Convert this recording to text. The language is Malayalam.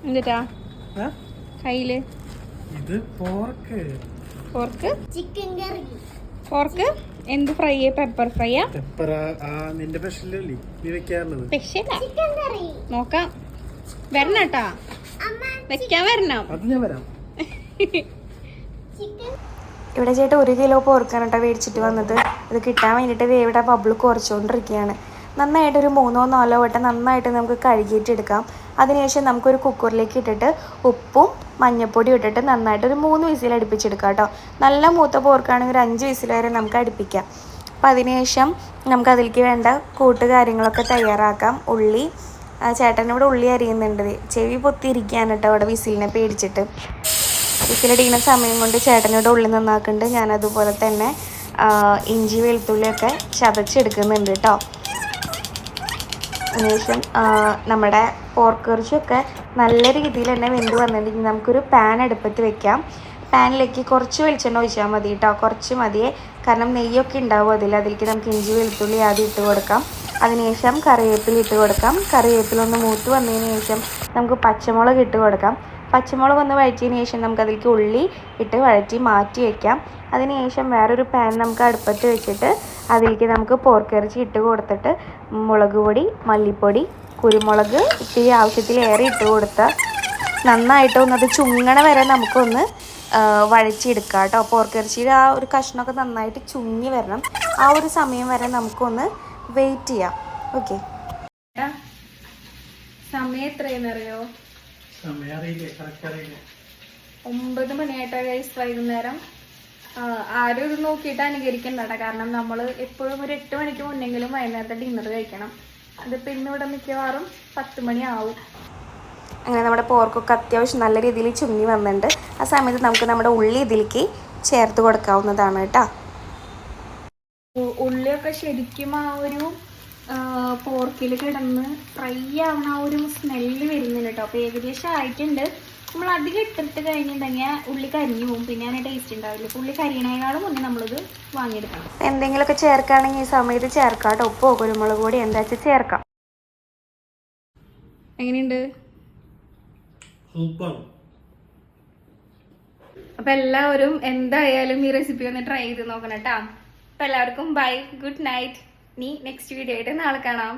എന്നിട്ടാ കയ്യില് ഇത് പോർക്ക് ചിക്കൻ കറി. പോർക്ക് എന്ത് ഫ്രൈ? പെപ്പർ ഫ്രൈയാ? പെപ്പർ നിന്റെ സ്പെഷ്യലല്ലേ നീ വെക്കാറുള്ളത്? സ്പെഷ്യലാ. ചിക്കൻ കറി. നോക്കാം. വരണട്ടാ, വെക്കാൻ വരണം. അത് ഞാൻ വരാം. ചിക്കൻ ഇവിടെ ചേട്ടൻ 1 കിലോ പോർക്കാണ് കേട്ടോ മേടിച്ചിട്ട് വന്നത്. ഇത് കിട്ടാൻ വേണ്ടിയിട്ട് ഇവിടെ ബബിൾ കുറച്ചുകൊണ്ടിരിക്കുകയാണ്. നന്നായിട്ട് ഒരു 3-4 വട്ടം നന്നായിട്ട് നമുക്ക് കഴുകിയിട്ടെടുക്കാം. അതിനുശേഷം നമുക്കൊരു കുക്കറിലേക്ക് ഇട്ടിട്ട് ഉപ്പും മഞ്ഞൾപ്പൊടി ഇട്ടിട്ട് നന്നായിട്ട് ഒരു 3 വിസിൽ അടുപ്പിച്ചെടുക്കാം കേട്ടോ. നല്ല മൂത്ത പോർക്കാണെങ്കിൽ ഒരു 5 വിസിൽ വരെ നമുക്ക് അടുപ്പിക്കാം. അപ്പോൾ അതിനുശേഷം നമുക്ക് അതിലേക്ക് വേണ്ട കാര്യങ്ങളൊക്കെ തയ്യാറാക്കാം. ഉള്ളി, ചേട്ടനിവിടെ ഉള്ളി അരിയുന്നുണ്ട്. ചെവി പൊത്തിയിരിക്കുകയാണ് കേട്ടോ അവിടെ വിസിലിനെ പേടിച്ചിട്ട്. വിസിലടിക്കുന്ന സമയം കൊണ്ട് ചേട്ടനോട് ഉള്ളി നന്നാക്കുന്നുണ്ട്. ഞാനതുപോലെ തന്നെ ഇഞ്ചി വെളുത്തുള്ളിയൊക്കെ ചതച്ചെടുക്കുന്നുണ്ട് കേട്ടോ. അതിനുശേഷം നമ്മുടെ പോർക്ക് ഇറച്ചിയൊക്കെ നല്ല രീതിയിൽ തന്നെ വെന്ത് വന്നിട്ടുണ്ടെങ്കിൽ നമുക്കൊരു പാൻ അടുപ്പത്ത് വെക്കാം. പാനിലേക്ക് കുറച്ച് വെളിച്ചെണ്ണ ഒഴിച്ചാൽ മതി കേട്ടോ, കുറച്ച് മതിയേ. കാരണം നെയ്യൊക്കെ ഉണ്ടാവും അതിലേക്ക് നമുക്ക് ഇഞ്ചി വെളുത്തുള്ളി ആദ്യം ഇട്ട് കൊടുക്കാം. അതിനുശേഷം കറിവേപ്പില ഇട്ട് കൊടുക്കാം. കറിവേപ്പില ഒന്ന് മൂത്ത് വന്നതിന് ശേഷം നമുക്ക് പച്ചമുളക് ഇട്ട് കൊടുക്കാം. പച്ചമുളക് ഒന്ന് വഴറ്റിയതിന് ശേഷം നമുക്കതിലേക്ക് ഉള്ളി ഇട്ട് വഴറ്റി മാറ്റി വയ്ക്കാം. അതിനുശേഷം വേറൊരു പാൻ നമുക്ക് അടുപ്പത്ത് വെച്ചിട്ട് അതിലേക്ക് നമുക്ക് പോർക്ക് ഇറച്ചി ഇട്ട് കൊടുത്തിട്ട് മുളക് പൊടി, മല്ലിപ്പൊടി, കുരുമുളക് ഇത്തിരി ആവശ്യത്തിലേറെ ഇട്ട് കൊടുത്ത് നന്നായിട്ടൊന്നത് ചുങ്ങണ വരെ നമുക്കൊന്ന് വഴറ്റിയെടുക്കാം കേട്ടോ. പോർക്ക് ഇറച്ചിയുടെ ആ ഒരു കഷ്ണമൊക്കെ നന്നായിട്ട് ചുങ്ങി വരണം. ആ ഒരു സമയം വരെ നമുക്കൊന്ന് വെയിറ്റ് ചെയ്യാം. ഓക്കെ, സമയം എത്രയെന്നറിയോ? 9 മണിയായിട്ടാ ഗൈസ്, വൈകുന്നേരം. ആരും ഇത് നോക്കിയിട്ട് അനുകരിക്കണ്ട, കാരണം നമ്മൾ എപ്പോഴും ഒരു 8 മണിക്ക് മുന്നെങ്കിലും വൈകുന്നേരത്തെ ഡിന്നർ കഴിക്കണം. അതിപ്പോൾ ഇന്നിവിടെ മിക്കവാറും 10 മണിയാവും. അങ്ങനെ നമ്മുടെ പോർക്കൊക്കെ അത്യാവശ്യം നല്ല രീതിയിൽ ചുങ്ങി വന്നിട്ടുണ്ട്. ആ സമയത്ത് നമുക്ക് നമ്മുടെ ഉള്ളി ഇതിലേക്ക് ചേർത്ത് കൊടുക്കാവുന്നതാണ് കേട്ടോ. ഉള്ളിയൊക്കെ ശരിക്കും ആ ഒരു പോർക്കിൽ കിടന്ന് ഫ്രൈ ആവുന്ന ആ ഒരു സ്മെല്ല് വരുന്നുണ്ട് കേട്ടോ. അപ്പോൾ ഏകദേശം ആയിട്ടുണ്ട്. നമ്മൾ അധികം ഇട്ടിട്ട് കഴിഞ്ഞിട്ടുണ്ടെങ്കിൽ ഉള്ളി കരിഞ്ഞു പോകും, പിന്നെ അതിന് ടേസ്റ്റ് ഉണ്ടാവില്ല. ഉള്ളി കരിയണേക്കാളും മുന്നേ നമ്മളിത് വാങ്ങിയെടുക്കണം. എന്തെങ്കിലുമൊക്കെ ചേർക്കുകയാണെങ്കിൽ ഈ സമയത്ത് ചേർക്കാം കേട്ടോ. ഉപ്പോ കുരുമുളക് പൊടി എന്താ വെച്ചാൽ ചേർക്കാം. എങ്ങനെയുണ്ട്? സൂപ്പർ. അപ്പം എല്ലാവരും എന്തായാലും ഈ റെസിപ്പി ഒന്ന് ട്രൈ ചെയ്ത് നോക്കണം കേട്ടോ. അപ്പം എല്ലാവർക്കും ബൈ, ഗുഡ് നൈറ്റ്. നീ നെക്സ്റ്റ് വീഡിയോ ആയിട്ട് നാളെ കാണാം.